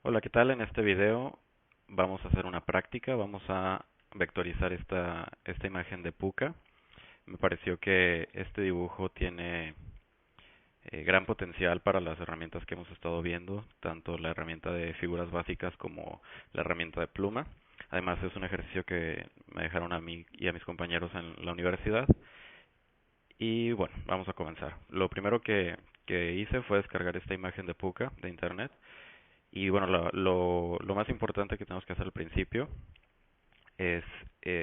Hola, ¿qué tal? En este video vamos a hacer una práctica, vamos a vectorizar esta imagen de Puka. Me pareció que este dibujo tiene gran potencial para las herramientas que hemos estado viendo, tanto la herramienta de figuras básicas como la herramienta de pluma. Además es un ejercicio que me dejaron a mí y a mis compañeros en la universidad. Y bueno, vamos a comenzar. Lo primero que hice fue descargar esta imagen de Puka de internet. Y bueno, lo más importante que tenemos que hacer al principio es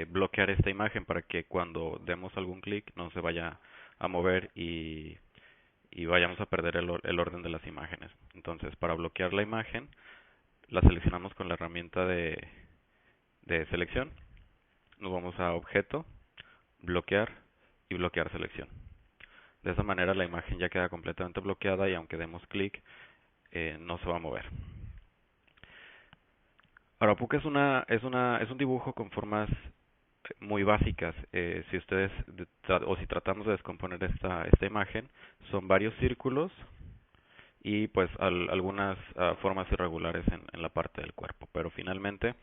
bloquear esta imagen para que cuando demos algún clic no se vaya a mover y vayamos a perder el orden de las imágenes. Entonces, para bloquear la imagen, la seleccionamos con la herramienta de selección. Nos vamos a objeto, bloquear y bloquear selección. De esa manera la imagen ya queda completamente bloqueada y aunque demos clic, no se va a mover. Arapuca es un dibujo con formas muy básicas. Si ustedes o si tratamos de descomponer esta imagen, son varios círculos y pues algunas formas irregulares en la parte del cuerpo. Pero finalmente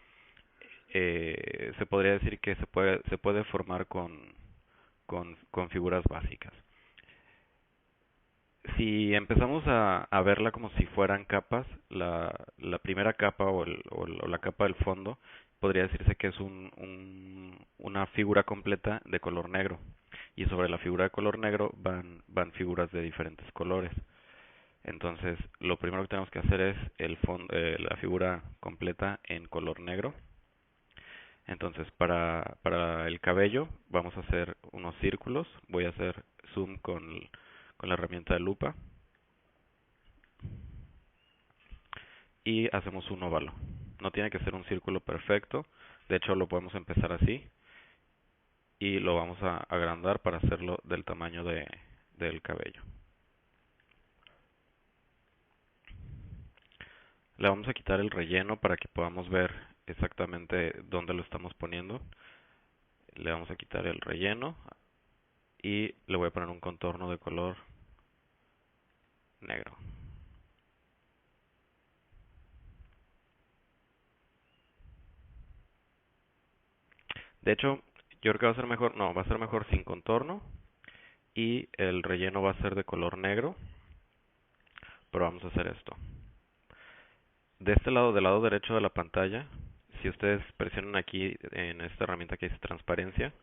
se podría decir que se puede formar con figuras básicas. Si empezamos a verla como si fueran capas, la primera capa o la capa del fondo podría decirse que es una figura completa de color negro. Y sobre la figura de color negro van figuras de diferentes colores. Entonces, lo primero que tenemos que hacer es la figura completa en color negro. Entonces, para el cabello vamos a hacer unos círculos. Voy a hacer zoom con la herramienta de lupa y hacemos un óvalo. No tiene que ser un círculo perfecto, de hecho lo podemos empezar así y lo vamos a agrandar para hacerlo del tamaño del cabello. Le vamos a quitar el relleno para que podamos ver exactamente dónde lo estamos poniendo. Le vamos a quitar el relleno y le voy a poner un contorno de color negro. De hecho, yo creo que va a ser mejor, no, va a ser mejor sin contorno y el relleno va a ser de color negro, pero vamos a hacer esto. De este lado, del lado derecho de la pantalla, si ustedes presionan aquí en esta herramienta que dice transparencia,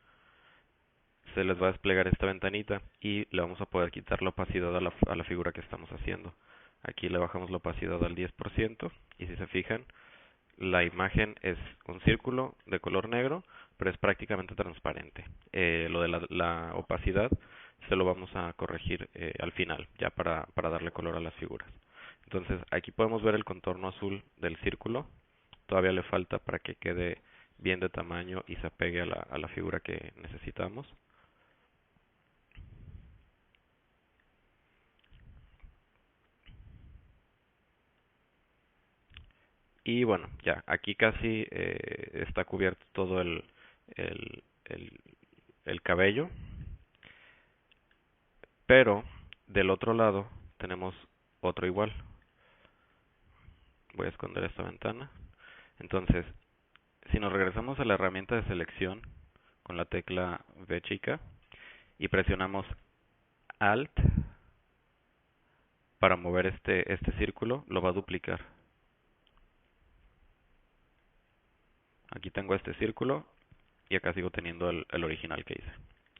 se les va a desplegar esta ventanita y le vamos a poder quitar la opacidad a la figura que estamos haciendo. Aquí le bajamos la opacidad al 10% y si se fijan, la imagen es un círculo de color negro, pero es prácticamente transparente. Lo de la opacidad se lo vamos a corregir al final, ya para darle color a las figuras. Entonces aquí podemos ver el contorno azul del círculo. Todavía le falta para que quede bien de tamaño y se apegue a la figura que necesitamos. Y bueno, ya, aquí casi está cubierto todo el, el, el cabello, pero del otro lado tenemos otro igual. Voy a esconder esta ventana. Entonces, si nos regresamos a la herramienta de selección con la tecla V chica y presionamos Alt para mover este círculo, lo va a duplicar. Aquí tengo este círculo y acá sigo teniendo el original que hice.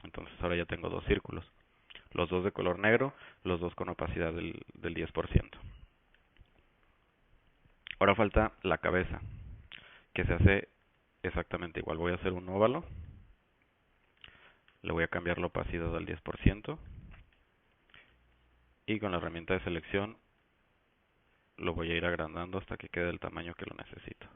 Entonces ahora ya tengo dos círculos, los dos de color negro, los dos con opacidad del 10%. Ahora falta la cabeza, que se hace exactamente igual. Voy a hacer un óvalo, le voy a cambiar la opacidad al 10% y con la herramienta de selección lo voy a ir agrandando hasta que quede el tamaño que lo necesito.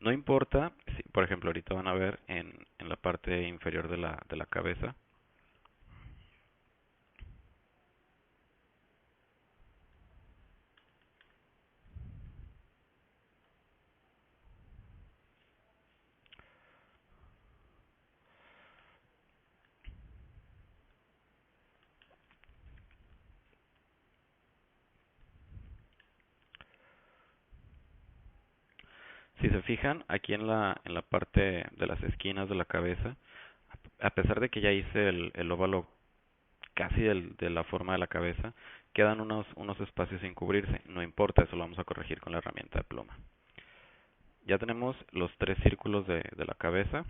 No importa, si, por ejemplo, ahorita van a ver en la parte inferior de la cabeza, Si se fijan, aquí en la parte de las esquinas de la cabeza, a pesar de que ya hice el óvalo casi de la forma de la cabeza, quedan unos espacios sin cubrirse. No importa, eso lo vamos a corregir con la herramienta de pluma. Ya tenemos los tres círculos de la cabeza.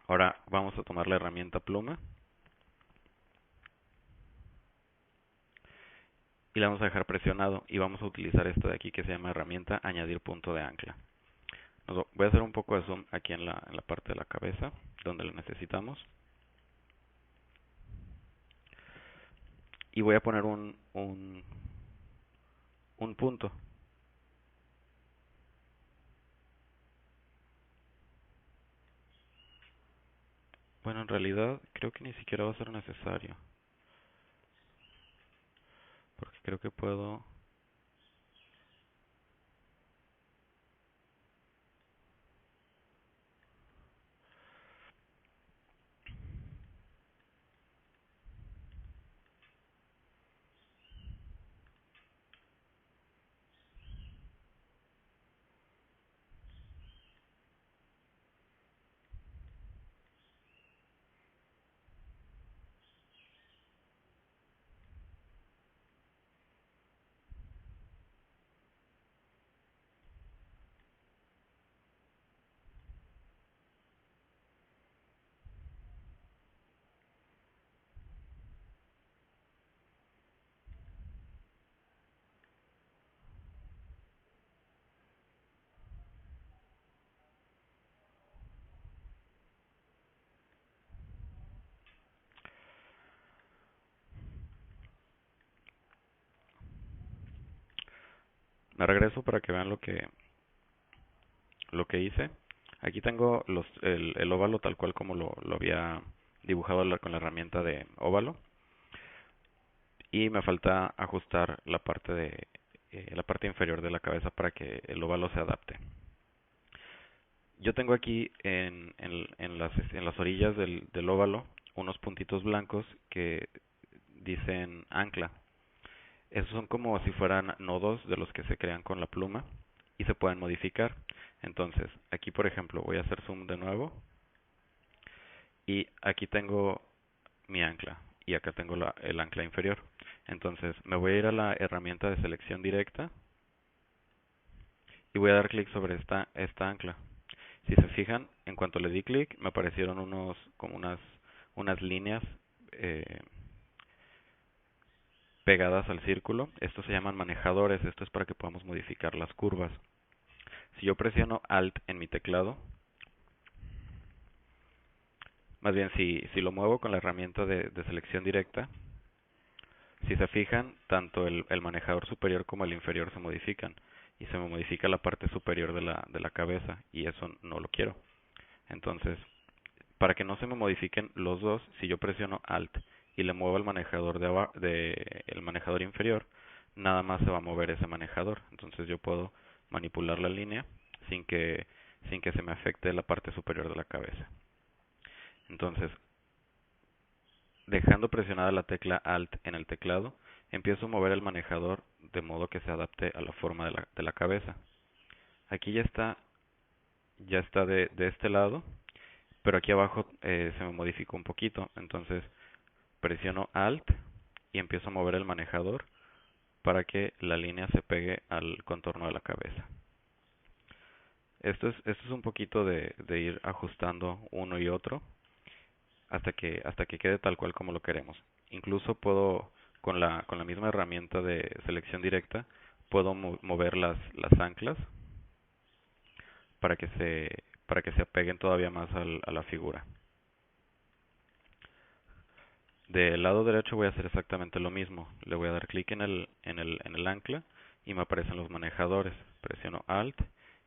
Ahora vamos a tomar la herramienta pluma y la vamos a dejar presionado y vamos a utilizar esta de aquí que se llama herramienta añadir punto de ancla. Voy a hacer un poco de zoom aquí en la parte de la cabeza donde lo necesitamos y voy a poner un punto. Bueno, en realidad creo que ni siquiera va a ser necesario porque creo que puedo. Me regreso para que vean lo que hice. Aquí tengo el óvalo tal cual como lo había dibujado con la herramienta de óvalo. Y me falta ajustar la parte inferior de la cabeza para que el óvalo se adapte. Yo tengo aquí en las orillas del óvalo unos puntitos blancos que dicen ancla. Esos son como si fueran nodos de los que se crean con la pluma y se pueden modificar. Entonces, aquí por ejemplo voy a hacer zoom de nuevo y aquí tengo mi ancla y acá tengo el ancla inferior. Entonces me voy a ir a la herramienta de selección directa y voy a dar clic sobre esta ancla. Si se fijan, en cuanto le di clic me aparecieron como unas líneas eh, pegadas al círculo. Estos se llaman manejadores, esto es para que podamos modificar las curvas. Si yo presiono Alt en mi teclado, más bien si lo muevo con la herramienta de selección directa, si se fijan, tanto el manejador superior como el inferior se modifican y se me modifica la parte superior de la cabeza y eso no lo quiero. Entonces, para que no se me modifiquen los dos, si yo presiono Alt y le muevo el manejador el manejador inferior, nada más se va a mover ese manejador. Entonces yo puedo manipular la línea sin que, sin que se me afecte la parte superior de la cabeza. Entonces, dejando presionada la tecla Alt en el teclado, empiezo a mover el manejador de modo que se adapte a la forma de la cabeza. Aquí ya está de este lado, pero aquí abajo se me modificó un poquito. Entonces presiono Alt y empiezo a mover el manejador para que la línea se pegue al contorno de la cabeza. Esto es un poquito de ir ajustando uno y otro hasta que quede tal cual como lo queremos. Incluso puedo, con la misma herramienta de selección directa, puedo mover las anclas para que se apeguen todavía más a la figura. Del lado derecho voy a hacer exactamente lo mismo. Le voy a dar clic en el ancla y me aparecen los manejadores. Presiono Alt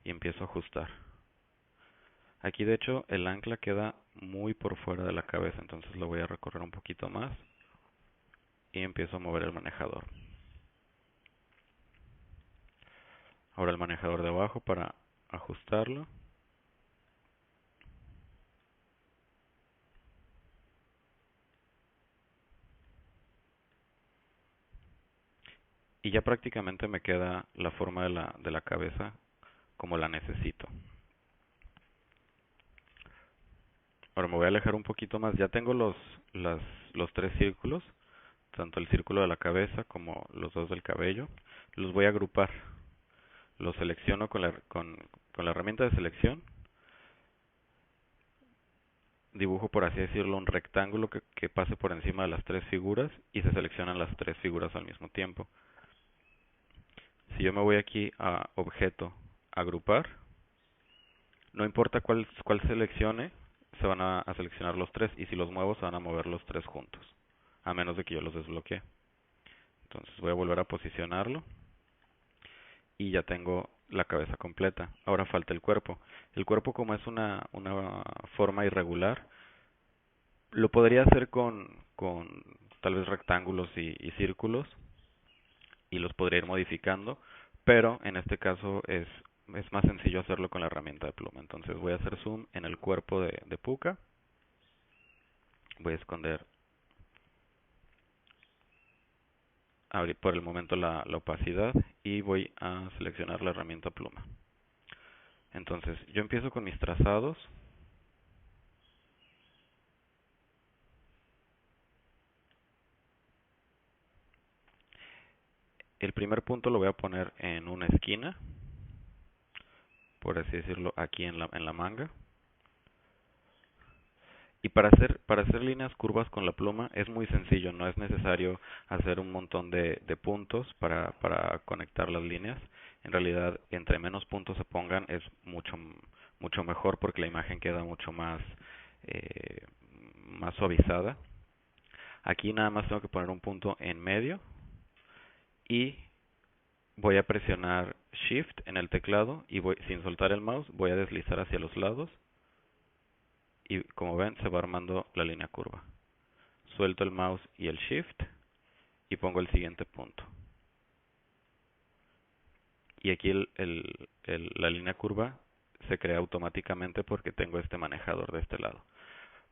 y empiezo a ajustar. Aquí de hecho el ancla queda muy por fuera de la cabeza, entonces lo voy a recorrer un poquito más y empiezo a mover el manejador. Ahora el manejador de abajo para ajustarlo. Y ya prácticamente me queda la forma de la cabeza como la necesito. Ahora me voy a alejar un poquito más. Ya tengo los tres círculos, tanto el círculo de la cabeza como los dos del cabello. Los voy a agrupar. Los selecciono con la herramienta de selección. Dibujo, por así decirlo, un rectángulo que pase por encima de las tres figuras y se seleccionan las tres figuras al mismo tiempo. Si yo me voy aquí a objeto, agrupar, no importa cuál seleccione, se van a seleccionar los tres, y si los muevo se van a mover los tres juntos, a menos de que yo los desbloquee. Entonces voy a volver a posicionarlo y ya tengo la cabeza completa. Ahora falta el cuerpo. El cuerpo, como es una forma irregular, lo podría hacer con tal vez rectángulos y círculos, y los podría ir modificando, pero en este caso es más sencillo hacerlo con la herramienta de pluma. Entonces voy a hacer zoom en el cuerpo de Puka, voy a esconder abrir por el momento la opacidad y voy a seleccionar la herramienta pluma. Entonces yo empiezo con mis trazados. El primer punto lo voy a poner en una esquina, por así decirlo, aquí en la manga. Y para hacer líneas curvas con la pluma es muy sencillo, no es necesario hacer un montón de puntos para conectar las líneas. En realidad, entre menos puntos se pongan es mucho mejor, porque la imagen queda mucho eh, más suavizada. Aquí nada más tengo que poner un punto en medio y voy a presionar Shift en el teclado y sin soltar el mouse voy a deslizar hacia los lados, y como ven se va armando la línea curva. Suelto el mouse y el Shift y pongo el siguiente punto. Y aquí la línea curva se crea automáticamente porque tengo este manejador de este lado.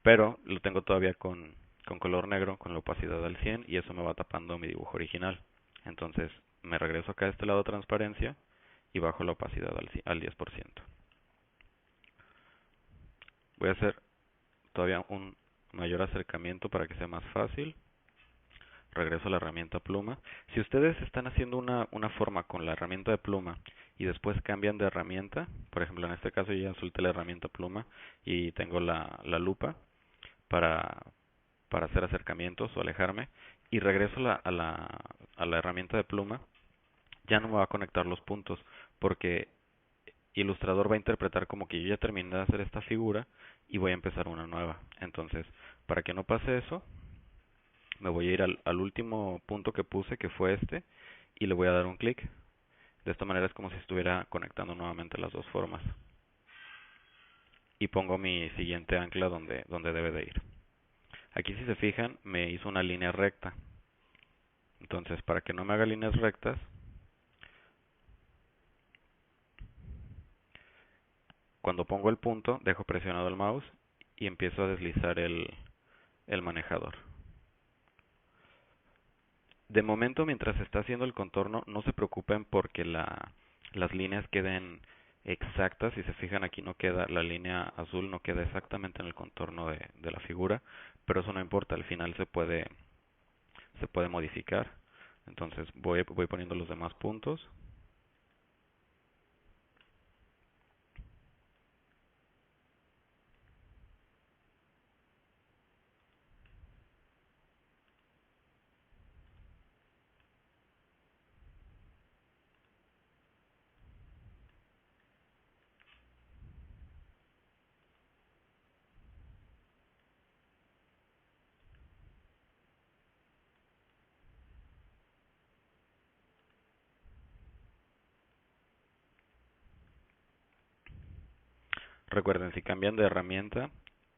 Pero lo tengo todavía con color negro, con la opacidad al 100, y eso me va tapando mi dibujo original. Entonces me regreso acá a este lado de transparencia y bajo la opacidad al 10%. Voy a hacer todavía un mayor acercamiento para que sea más fácil. Regreso a la herramienta pluma. Si ustedes están haciendo una forma con la herramienta de pluma y después cambian de herramienta, por ejemplo en este caso yo ya solté la herramienta pluma y tengo la lupa para hacer acercamientos o alejarme, y regreso a la herramienta de pluma, ya no me va a conectar los puntos, porque Illustrator va a interpretar como que yo ya terminé de hacer esta figura y voy a empezar una nueva. Entonces, para que no pase eso, me voy a ir al último punto que puse, que fue este, y le voy a dar un clic. De esta manera es como si estuviera conectando nuevamente las dos formas. Y pongo mi siguiente ancla donde debe de ir. Aquí, si se fijan, me hizo una línea recta. Entonces, para que no me haga líneas rectas, cuando pongo el punto, dejo presionado el mouse y empiezo a deslizar el manejador. De momento, mientras se está haciendo el contorno, no se preocupen porque las líneas queden exactas. Si se fijan, aquí no queda, la línea azul no queda exactamente en el contorno de la figura, pero eso no importa, al final se puede modificar. Entonces voy poniendo los demás puntos. Recuerden, si cambian de herramienta,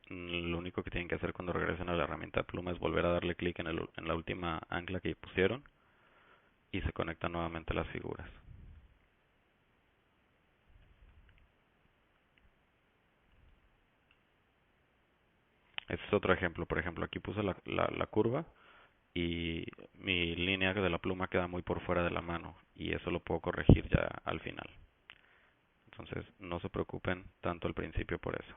lo único que tienen que hacer cuando regresen a la herramienta pluma es volver a darle clic en la última ancla que pusieron y se conectan nuevamente las figuras. Este es otro ejemplo. Por ejemplo, aquí puse la curva y mi línea de la pluma queda muy por fuera de la mano, y eso lo puedo corregir ya al final. Entonces no se preocupen tanto al principio por eso.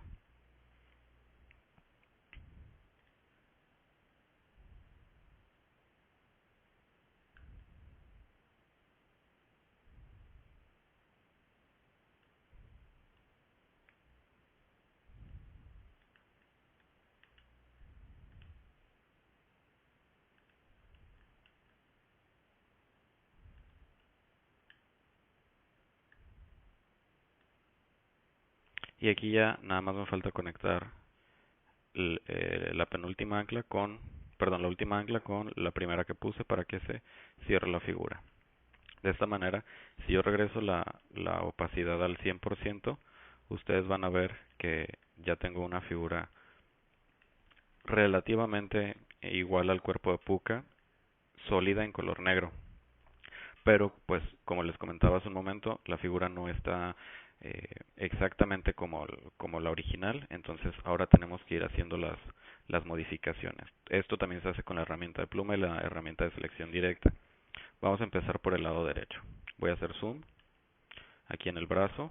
Y aquí ya nada más me falta conectar la penúltima ancla con, perdón, la última ancla con la primera que puse para que se cierre la figura. De esta manera, si yo regreso la opacidad al 100%, ustedes van a ver que ya tengo una figura relativamente igual al cuerpo de Puka, sólida en color negro. Pero, pues, como les comentaba hace un momento, la figura no está exactamente como la original, entonces ahora tenemos que ir haciendo las modificaciones. Esto también se hace con la herramienta de pluma y la herramienta de selección directa. Vamos a empezar por el lado derecho. Voy a hacer zoom aquí en el brazo.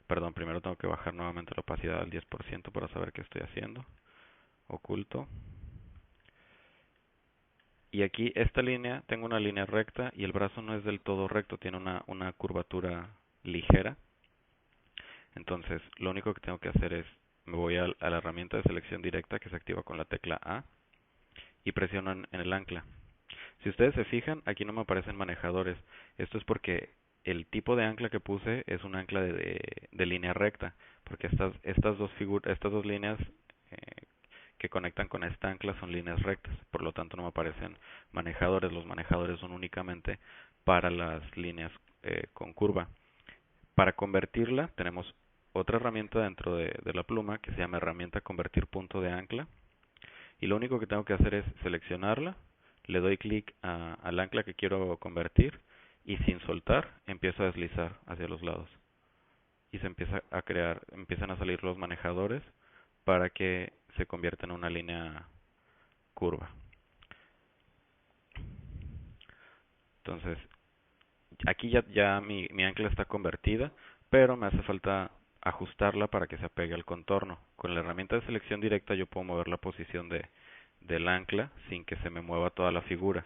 Perdón, primero tengo que bajar nuevamente la opacidad al 10% para saber qué estoy haciendo. Oculto. Y aquí esta línea, tengo una línea recta y el brazo no es del todo recto, tiene una curvatura ligera. Entonces, lo único que tengo que hacer es, me voy a la herramienta de selección directa que se activa con la tecla A y presiono en el ancla. Si ustedes se fijan, aquí no me aparecen manejadores. Esto es porque el tipo de ancla que puse es un ancla de línea recta, porque estas dos líneas que conectan con esta ancla son líneas rectas, por lo tanto no me aparecen manejadores. Los manejadores son únicamente para las líneas con curva. Para convertirla tenemos otra herramienta dentro de la pluma que se llama herramienta convertir punto de ancla, y lo único que tengo que hacer es seleccionarla, le doy clic al ancla que quiero convertir y sin soltar empiezo a deslizar hacia los lados y se empieza a crear, empiezan a salir los manejadores para que se convierta en una línea curva. Entonces, aquí ya mi ancla está convertida, pero me hace falta ajustarla para que se apegue al contorno. Con la herramienta de selección directa yo puedo mover la posición del ancla sin que se me mueva toda la figura.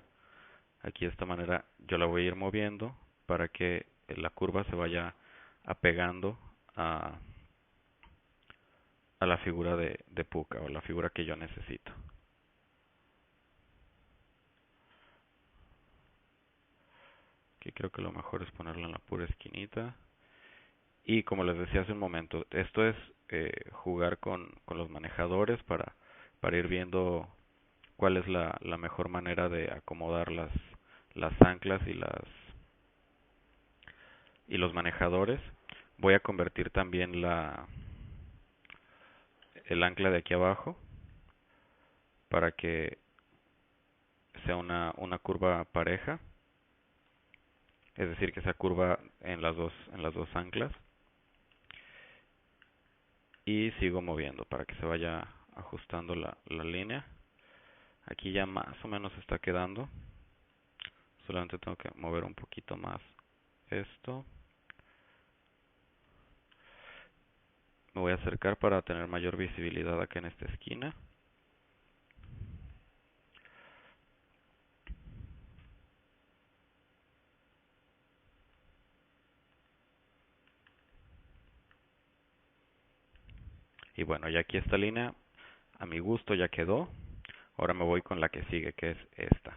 Aquí de esta manera yo la voy a ir moviendo para que la curva se vaya apegando a la figura de Puka o la figura que yo necesito. Aquí creo que lo mejor es ponerla en la pura esquinita. Y como les decía hace un momento, esto es jugar con los manejadores para ir viendo cuál es la mejor manera de acomodar las anclas y los manejadores. Voy a convertir también el ancla de aquí abajo para que sea una curva pareja, es decir, que sea curva en las dos anclas. Y sigo moviendo para que se vaya ajustando la línea. Aquí ya más o menos está quedando. Solamente tengo que mover un poquito más esto. Me voy a acercar para tener mayor visibilidad acá en esta esquina. Y bueno, ya aquí esta línea a mi gusto ya quedó. Ahora me voy con la que sigue, que es esta.